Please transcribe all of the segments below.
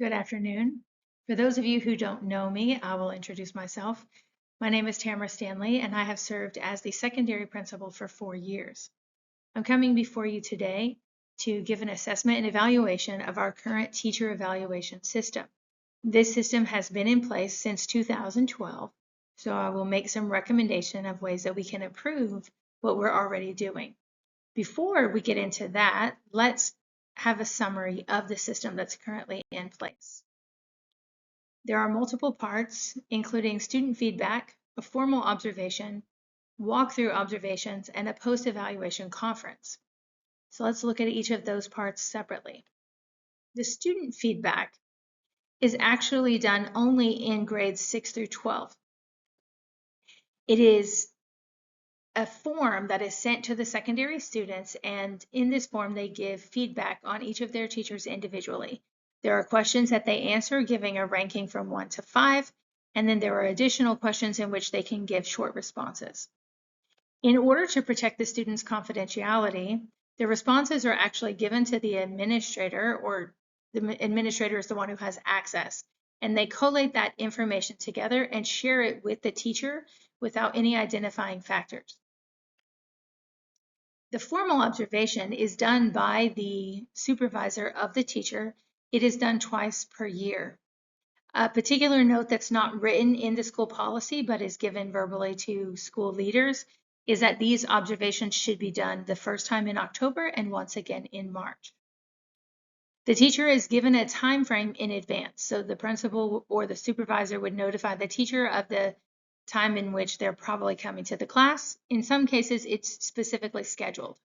Good afternoon. For those of you who don't know me, I will introduce myself. My name is Tamara Stanley, and I have served as the secondary principal for 4 years. I'm coming before you today to give an assessment and evaluation of our current teacher evaluation system. This system has been in place since 2012, so I will make some recommendation of ways that we can improve what we're already doing. Before we get into that, let's have a summary of the system that's currently in place. There are multiple parts, including student feedback, a formal observation, walkthrough observations, and a post-evaluation conference. So let's look at each of those parts separately. The student feedback is actually done only in grades 6 through 12. It is a form that is sent to the secondary students, and in this form they give feedback on each of their teachers individually. There are questions that they answer giving a ranking from 1 to 5, and then there are additional questions in which they can give short responses. In order to protect the students' confidentiality, the responses are actually given to the administrator, or the administrator is the one who has access, and they collate that information together and share it with the teacher without any identifying factors. The formal observation is done by the supervisor of the teacher. It is done twice per year. A particular note that's not written in the school policy but is given verbally to school leaders is that these observations should be done the first time in October and once again in March. The teacher is given a time frame in advance, so the principal or the supervisor would notify the teacher of the time in which they're probably coming to the class. In some cases, it's specifically scheduled.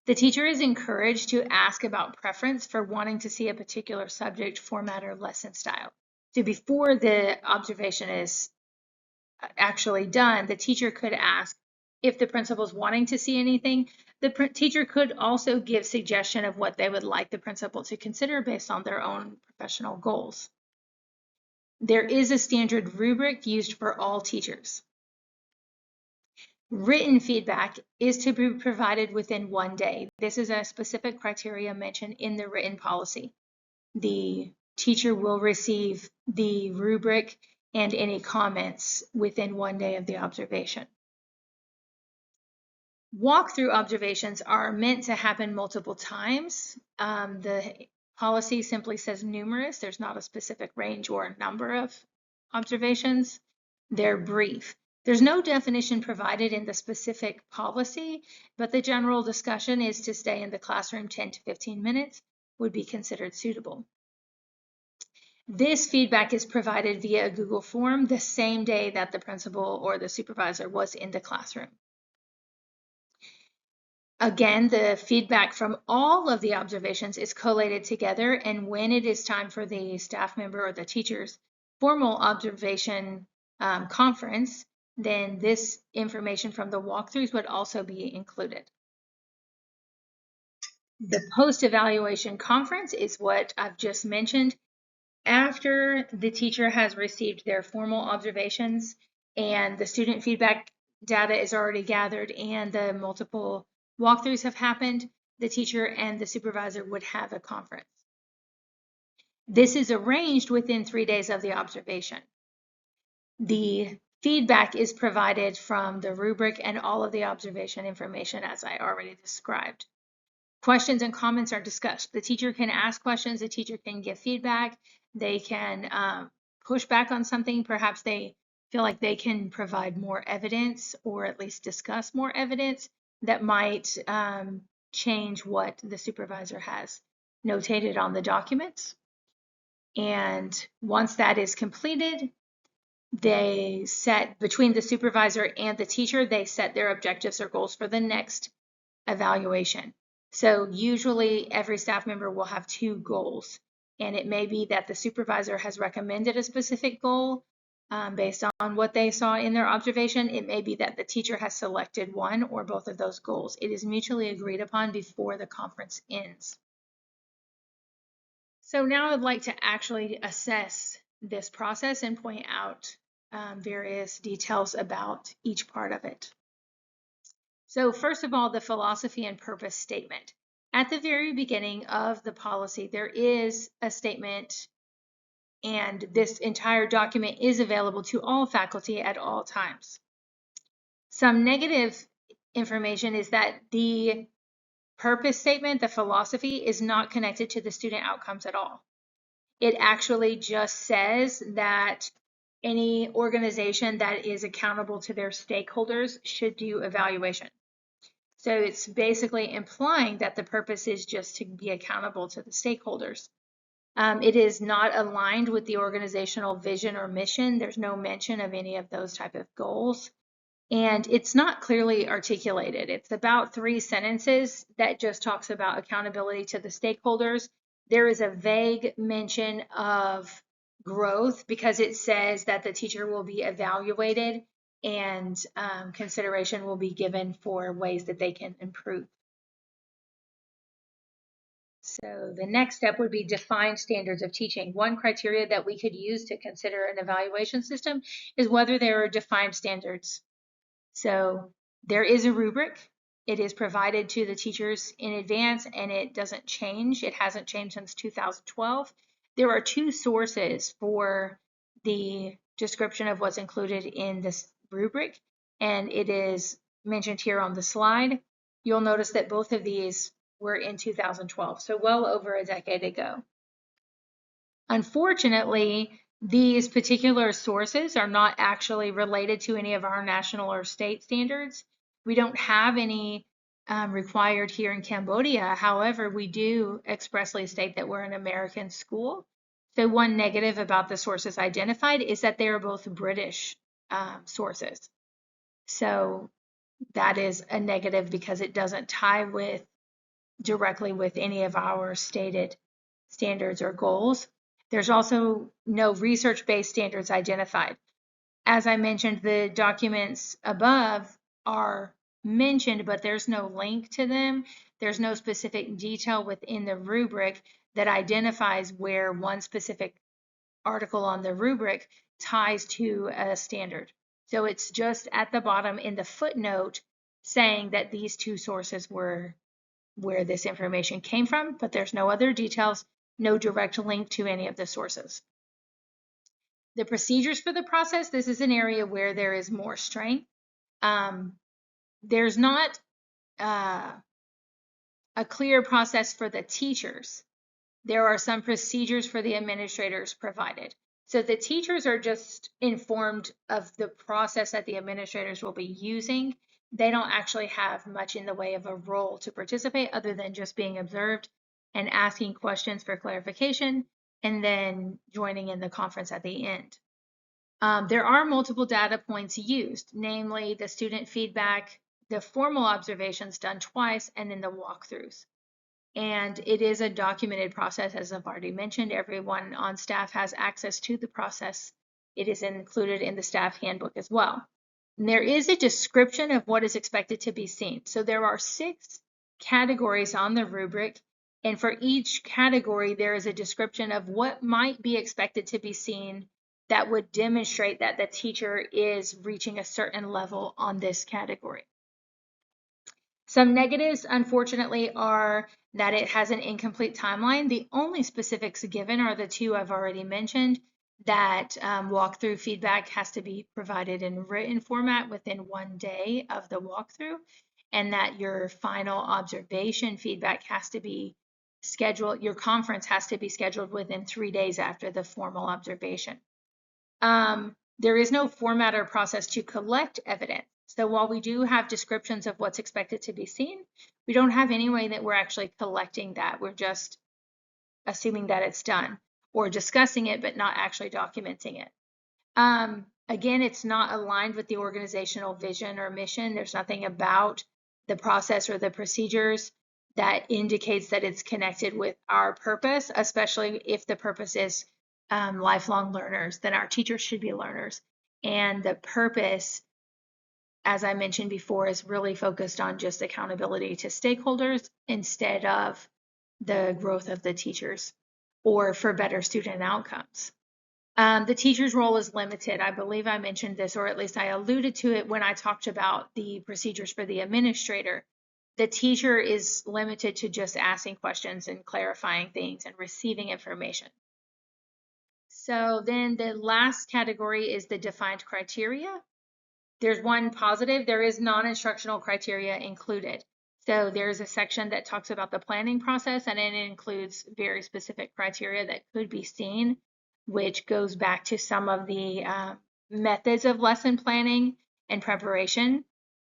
The teacher is encouraged to ask about preference for wanting to see a particular subject, format, or lesson style. So before the observation is actually done, the teacher could ask if the principal is wanting to see anything. The teacher could also give suggestion of what they would like the principal to consider based on their own professional goals. There is a standard rubric used for all teachers. Written feedback is to be provided within 1 day. This is a specific criteria mentioned in the written policy. The teacher will receive the rubric and any comments within 1 day of the observation. Walkthrough observations are meant to happen multiple times. The policy simply says numerous. There's not a specific range or a number of observations. They're brief. There's no definition provided in the specific policy, but the general discussion is to stay in the classroom 10 to 15 minutes would be considered suitable. This feedback is provided via a Google form the same day that the principal or the supervisor was in the classroom. Again, the feedback from all of the observations is collated together, and when it is time for the staff member or the teacher's formal observation conference, then this information from the walkthroughs would also be included. The post-evaluation conference is what I've just mentioned. After the teacher has received their formal observations and the student feedback data is already gathered and the multiple walkthroughs have happened, the teacher and the supervisor would have a conference. This is arranged within 3 days of the observation. The feedback is provided from the rubric and all of the observation information as I already described. Questions and comments are discussed. The teacher can ask questions, the teacher can give feedback, they can push back on something, perhaps they feel like they can provide more evidence or at least discuss more evidence that might change what the supervisor has notated on the documents. And once that is completed, they set, between the supervisor and the teacher, they set their objectives or goals for the next evaluation. So usually every staff member will have 2 goals, and it may be that the supervisor has recommended a specific goal based on what they saw in their observation. It may be that the teacher has selected one or both of those goals. It is mutually agreed upon before the conference ends. So now I'd like to actually assess this process and point out various details about each part of it. So first of all, the philosophy and purpose statement. At the very beginning of the policy, there is a statement, and this entire document is available to all faculty at all times. Some negative information is that the purpose statement, the philosophy, is not connected to the student outcomes at all. It actually just says that any organization that is accountable to their stakeholders should do evaluation. So it's basically implying that the purpose is just to be accountable to the stakeholders. It is not aligned with the organizational vision or mission. There's no mention of any of those type of goals. And it's not clearly articulated. It's about 3 sentences that just talks about accountability to the stakeholders. There is a vague mention of growth because it says that the teacher will be evaluated and consideration will be given for ways that they can improve. So the next step would be define standards of teaching. One criteria that we could use to consider an evaluation system is whether there are defined standards. So there is a rubric. It is provided to the teachers in advance and it doesn't change. It hasn't changed since 2012. There are 2 sources for the description of what's included in this rubric, and it is mentioned here on the slide. You'll notice that both of these were in 2012, so well over a decade ago. Unfortunately, these particular sources are not actually related to any of our national or state standards. We don't have any required here in Cambodia. However, we do expressly state that we're an American school. So one negative about the sources identified is that they are both British sources. So that is a negative because it doesn't tie directly with any of our stated standards or goals. There's also no research-based standards identified. As I mentioned, the documents above are mentioned, but there's no link to them. There's no specific detail within the rubric that identifies where one specific article on the rubric ties to a standard. So it's just at the bottom in the footnote saying that these 2 sources were where this information came from, but there's no other details, no direct link to any of the sources. The procedures for the process, this is an area where there is more strength. There's not a clear process for the teachers. There are some procedures for the administrators provided. So the teachers are just informed of the process that the administrators will be using. They don't actually have much in the way of a role to participate other than just being observed and asking questions for clarification and then joining in the conference at the end. There are multiple data points used, namely the student feedback, the formal observations done twice, and then the walkthroughs. And it is a documented process, as I've already mentioned. Everyone on staff has access to the process. It is included in the staff handbook as well. And there is a description of what is expected to be seen. So there are 6 categories on the rubric, and for each category, there is a description of what might be expected to be seen that would demonstrate that the teacher is reaching a certain level on this category. Some negatives, unfortunately, are that it has an incomplete timeline. The only specifics given are the 2 I've already mentioned, that walkthrough feedback has to be provided in written format within 1 day of the walkthrough, and that your final observation feedback has to be scheduled, your conference has to be scheduled within 3 days after the formal observation. There is no format or process to collect evidence. So while we do have descriptions of what's expected to be seen, we don't have any way that we're actually collecting that. We're just assuming that it's done or discussing it, but not actually documenting it. Again, it's not aligned with the organizational vision or mission. There's nothing about the process or the procedures that indicates that it's connected with our purpose, especially if the purpose is lifelong learners, then our teachers should be learners. And the purpose, as I mentioned before, is really focused on just accountability to stakeholders instead of the growth of the teachers or for better student outcomes. The teacher's role is limited. I believe I mentioned this, or at least I alluded to it when I talked about the procedures for the administrator. the teacher is limited to just asking questions and clarifying things and receiving information. So then the last category is the defined criteria. There's one positive, there is non-instructional criteria included. So there's a section that talks about the planning process, and it includes very specific criteria that could be seen, which goes back to some of the methods of lesson planning and preparation.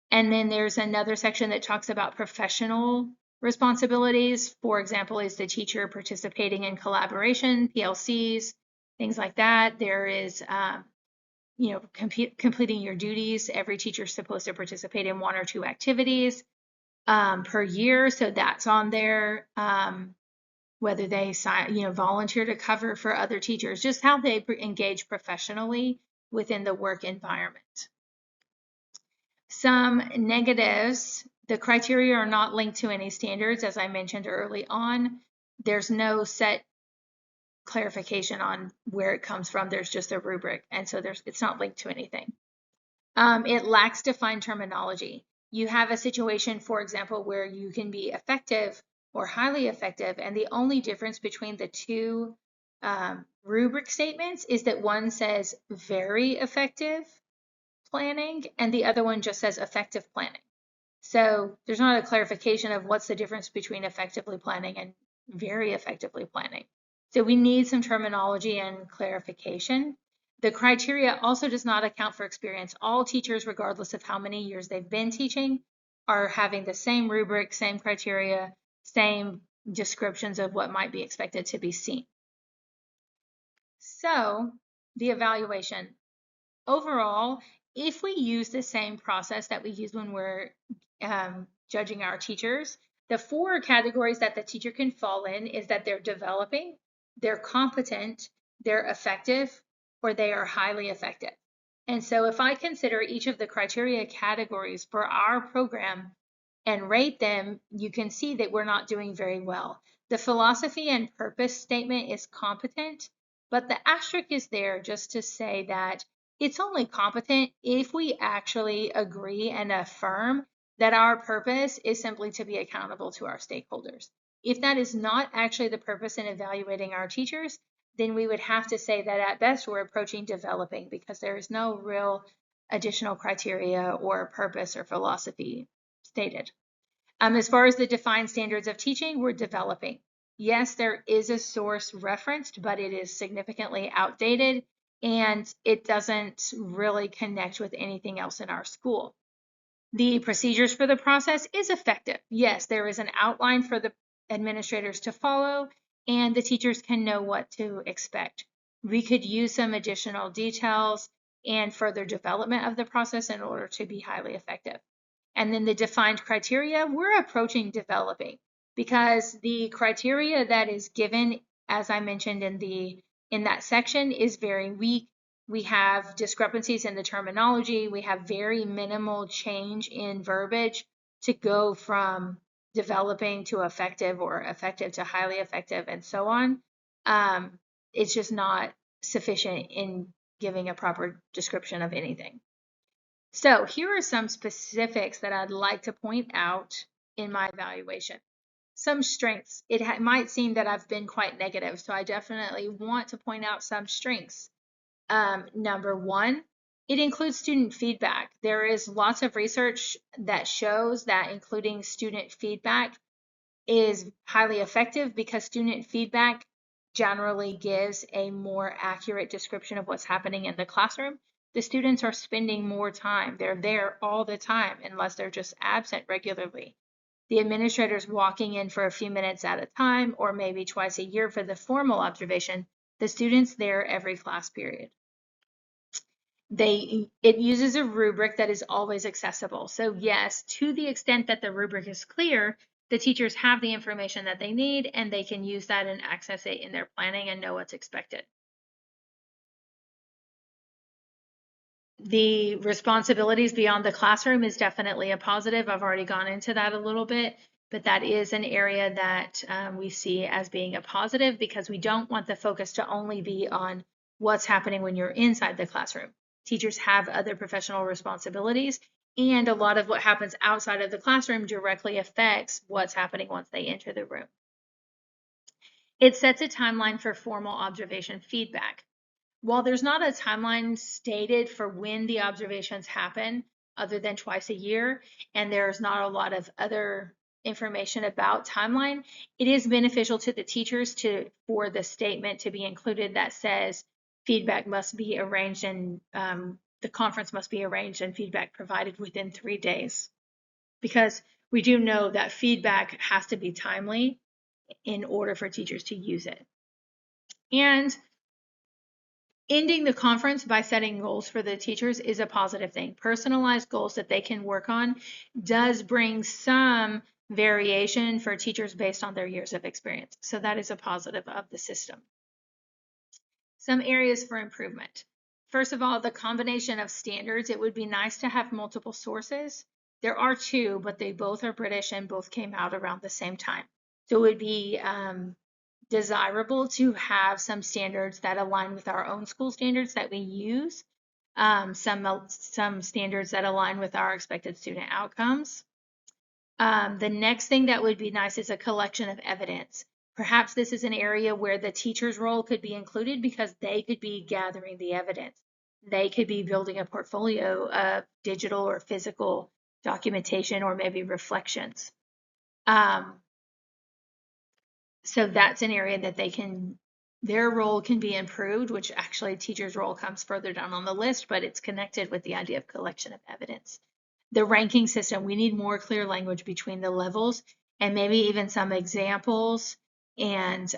And then there's another section that talks about professional responsibilities. For example, is the teacher participating in collaboration, PLCs, things like that. There is completing your duties. Every teacher is supposed to participate in 1 or 2 activities per year, so that's on there. Whether they volunteer to cover for other teachers, just how they engage professionally within the work environment. Some negatives: the criteria are not linked to any standards, as I mentioned early on. There's no set clarification on where it comes from. There's just a rubric, and so it's not linked to anything. It lacks defined terminology. You have a situation, for example, where you can be effective or highly effective, and the only difference between the two rubric statements is that one says very effective planning and the other one just says effective planning. So there's not a clarification of what's the difference between effectively planning and very effectively planning. So we need some terminology and clarification. The criteria also does not account for experience. All teachers, regardless of how many years they've been teaching, are having the same rubric, same criteria, same descriptions of what might be expected to be seen. So the evaluation. Overall, if we use the same process that we use when we're judging our teachers, the 4 categories that the teacher can fall in is that they're developing, they're competent, they're effective, or they are highly effective. And so if I consider each of the criteria categories for our program and rate them, you can see that we're not doing very well. The philosophy and purpose statement is competent, but the asterisk is there just to say that it's only competent if we actually agree and affirm that our purpose is simply to be accountable to our stakeholders. If that is not actually the purpose in evaluating our teachers, then we would have to say that at best we're approaching developing, because there is no real additional criteria or purpose or philosophy stated. As far as the defined standards of teaching, we're developing. Yes, there is a source referenced, but it is significantly outdated and it doesn't really connect with anything else in our school. The procedures for the process is effective. Yes, there is an outline for the administrators to follow, and the teachers can know what to expect. We could use some additional details and further development of the process in order to be highly effective. And then the defined criteria, we're approaching developing, because the criteria that is given, as I mentioned in that section, is very weak. We have discrepancies in the terminology. We have very minimal change in verbiage to go from developing to effective, or effective to highly effective, and so on. It's just not sufficient in giving a proper description of anything. So here are some specifics that I'd like to point out in my evaluation. Some strengths. It might seem that I've been quite negative, so I definitely want to point out some strengths. Number 1, it includes student feedback. There is lots of research that shows that including student feedback is highly effective, because student feedback generally gives a more accurate description of what's happening in the classroom. The students are spending more time. They're there all the time, unless they're just absent regularly. The administrator's walking in for a few minutes at a time, or maybe twice a year for the formal observation. The student's there every class period. It uses a rubric that is always accessible. So yes, to the extent that the rubric is clear, the teachers have the information that they need, and they can use that and access it in their planning and know what's expected. The responsibilities beyond the classroom is definitely a positive. I've already gone into that a little bit, but that is an area that we see as being a positive, because we don't want the focus to only be on what's happening when you're inside the classroom. Teachers have other professional responsibilities, And a lot of what happens outside of the classroom directly affects what's happening once they enter the room. It sets a timeline for formal observation feedback. While there's not a timeline stated for when the observations happen, other than twice a year, and there's not a lot of other information about timeline, it is beneficial to the teachers for the statement to be included that says feedback must be arranged and the conference must be arranged and feedback provided within 3 days. Because we do know that feedback has to be timely in order for teachers to use it. And ending the conference by setting goals for the teachers is a positive thing. Personalized goals that they can work on does bring some variation for teachers based on their years of experience. So that is a positive of the system. Some areas for improvement. First of all, the combination of standards. It would be nice to have multiple sources. There are 2, but they both are British and both came out around the same time. So it would be desirable to have some standards that align with our own school standards that we use, some standards that align with our expected student outcomes. The next thing that would be nice is a collection of evidence. Perhaps this is an area where the teacher's role could be included because they could be gathering the evidence. They could be building a portfolio of digital or physical documentation or maybe reflections. So that's an area that their role can be improved, which actually teacher's role comes further down on the list, but it's connected with the idea of collection of evidence. The ranking system, we need more clear language between the levels and maybe even some examples and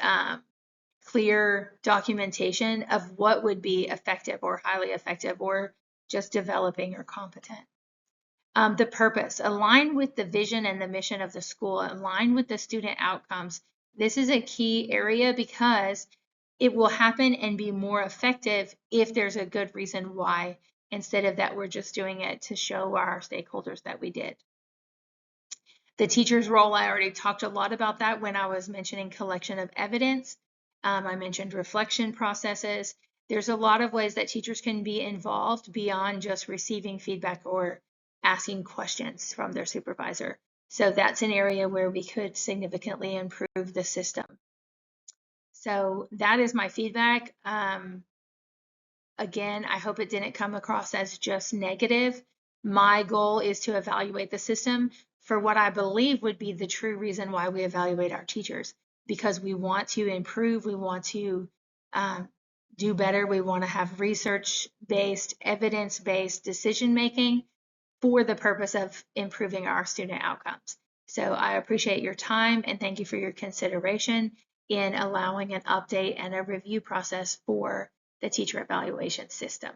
clear documentation of what would be effective or highly effective or just developing or competent. The purpose, align with the vision and the mission of the school, align with the student outcomes. This is a key area because it will happen and be more effective if there's a good reason why, instead of that we're just doing it to show our stakeholders that we did. The teacher's role, I already talked a lot about that when I was mentioning collection of evidence. I mentioned reflection processes. There's a lot of ways that teachers can be involved beyond just receiving feedback or asking questions from their supervisor. So that's an area where we could significantly improve the system. So that is my feedback. Again, I hope it didn't come across as just negative. My goal is to evaluate the system for what I believe would be the true reason why we evaluate our teachers, because we want to improve, we want to do better, we want to have research-based, evidence-based decision-making for the purpose of improving our student outcomes. So I appreciate your time and thank you for your consideration in allowing an update and a review process for the teacher evaluation system.